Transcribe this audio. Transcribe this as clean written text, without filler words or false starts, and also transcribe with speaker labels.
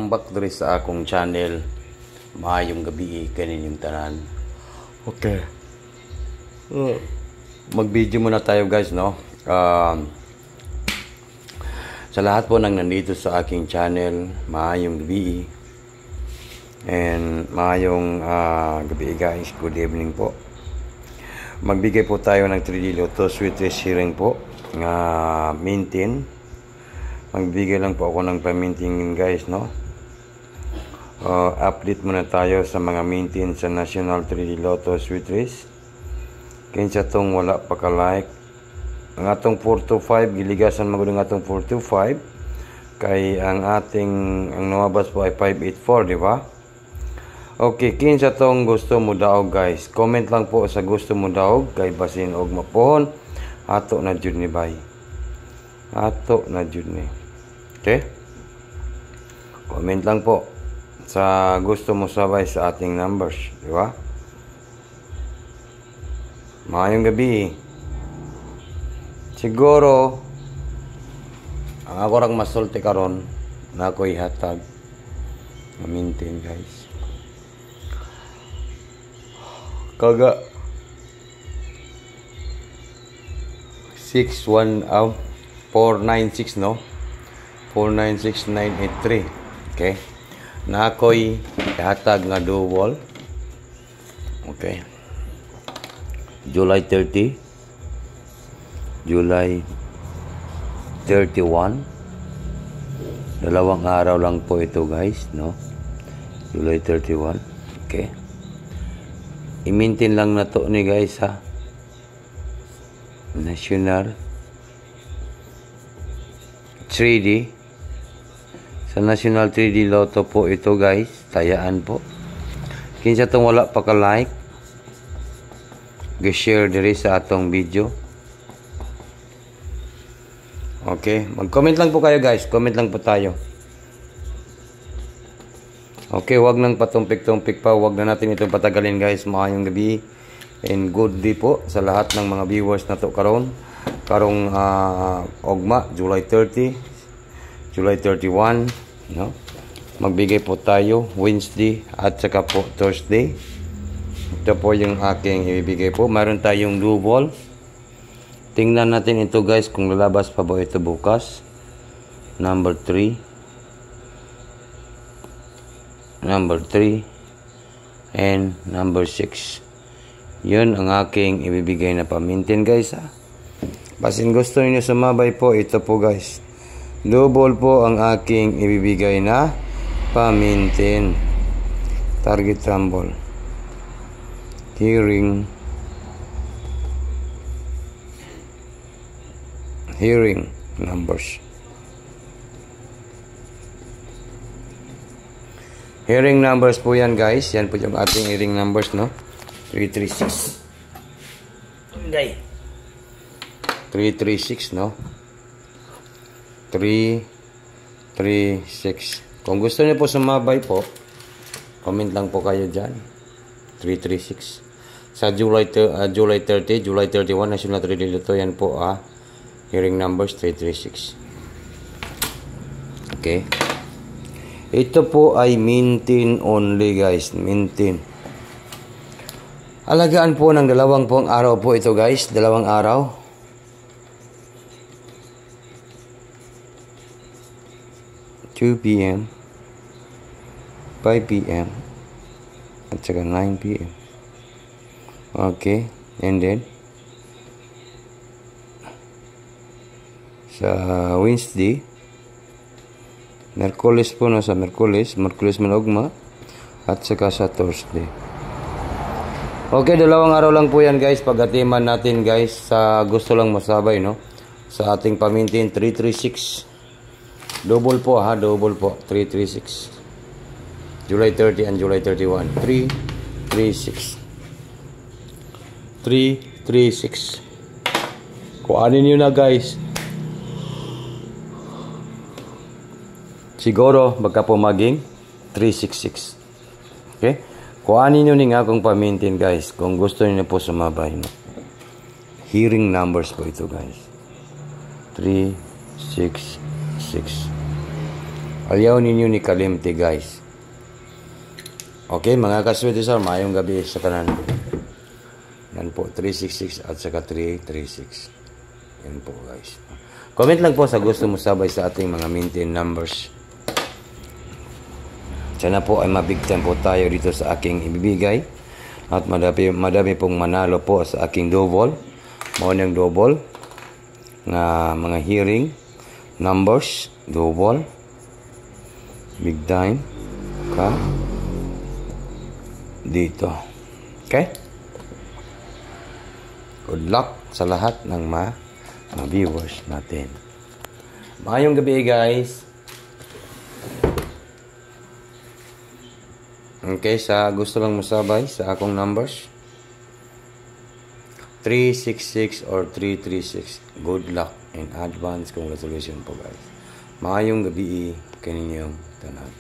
Speaker 1: Welcome back diri sa akong channel. Maayong gabi kaninyong tanan. Okay. Mag-video muna tayo guys, no? Sa lahat po nang nandito sa aking channel, maayong gabi. And maayong gabi guys. Good evening po. Magbigay po tayo ng 3D Lotto Sweet Treat Hearing po. Maintain. Magbigay lang po ako ng pamintingin guys, no? Update muna tayo sa mga maintain sa National 3D Lotto Sweet Race. Kinsa tong wala pa ka-like. Ang atong 425, giligasan magudong atong 425. Kay ang nawabas po ay 584, di ba? Okay, kinsa tong gusto mo daog guys. Comment lang po sa gusto mo daog. Kay basin og mapohon. Ato na jud ni bay. Ato na jud ni. Okay? Comment lang po sa gusto mo sabay sa ating numbers, di ba? Maayong gabi. Siguro ang ako rang masulti karon na ako'y hatag maintain guys. Kaga 496 no? 496,983. Okay. Na ako'y hatag nga double. Okay. July 30. July 31. Dalawang araw lang po ito guys, no? July 31. Okay. I-maintain lang na to ni guys ha. National 3D. Sa National 3D Lotto po ito guys. Tayaan po. Kinsa tong wala pa ka-like, gi-share diri sa atong video. Okay. Mag-comment lang po kayo guys. Comment lang po tayo. Okay. Wag nang patumpik-tumpik pa. Wag na natin itong patagalin guys. Maayong gabi. And good day po sa lahat ng mga viewers na to karon. Karong ogma. July 30. July 31. No? Magbigay po tayo Wednesday at saka po Thursday. Ito po yung aking ibibigay po. Mayroon tayong double. Tingnan natin ito guys kung lalabas pa ba ito bukas. Number 3. Number 3. And number 6. Yun ang aking ibibigay na pamintin guys ha. Basin gusto niyo sumabay po, ito po guys. Double po ang aking ibibigay na pamintin. Target rumble. Hearing numbers. Hearing numbers po yan guys. Yan po yung ating hearing numbers, no? 336. Okay. 336, no? 336. Kung gusto niyo po sumabay po, comment lang po kayo dyan. 336. Sa July 30, July 31, National 3D Lotto, yan po hearing numbers 336. Okay. Ito po ay maintain only guys. Maintain. Alagaan po ng dalawang pong araw po ito guys. Dalawang araw. 2 p.m. 5 p.m. at saka 9 p.m. Okay. And then sa Wednesday, Merkulis po, no? Sa Merkulis manugma at saka sa Thursday. Okay, dalawang araw lang po yan guys. Pag-atiman natin guys sa gusto lang masabay, no? Sa ating pamintin 336. Double po ha, double po. 336. July 30 and July 31. 336. 336. Kuhanin nyo na guys. Siguro magka po maging 366. Okay? Kuhanin nyo nga kung pamintin guys. Kung gusto nyo po sumabay. No? Hearing numbers po ito guys. 366. Ayaw ninyo ni kalimti, guys. Okay, mga kaswetisar, mayong gabi sa tanan. Yan po, 366 at saka 336. Yan po, guys. Comment lang po sa gusto mo sabay sa ating mga maintain numbers. Sana po ay mabig time po tayo dito sa aking ibibigay. At madami pong manalo po sa aking double. Morning double. Nga mga hearing numbers, double. Big time. Ka. Dito. Okay? Good luck sa lahat ng mga viewers natin. Maayong gabi, guys. Okay, sa gusto lang musabay sa akong numbers, 366 or 336. Good luck in advance. Congratulations po, guys. Maayong gabi kaninyong tanan.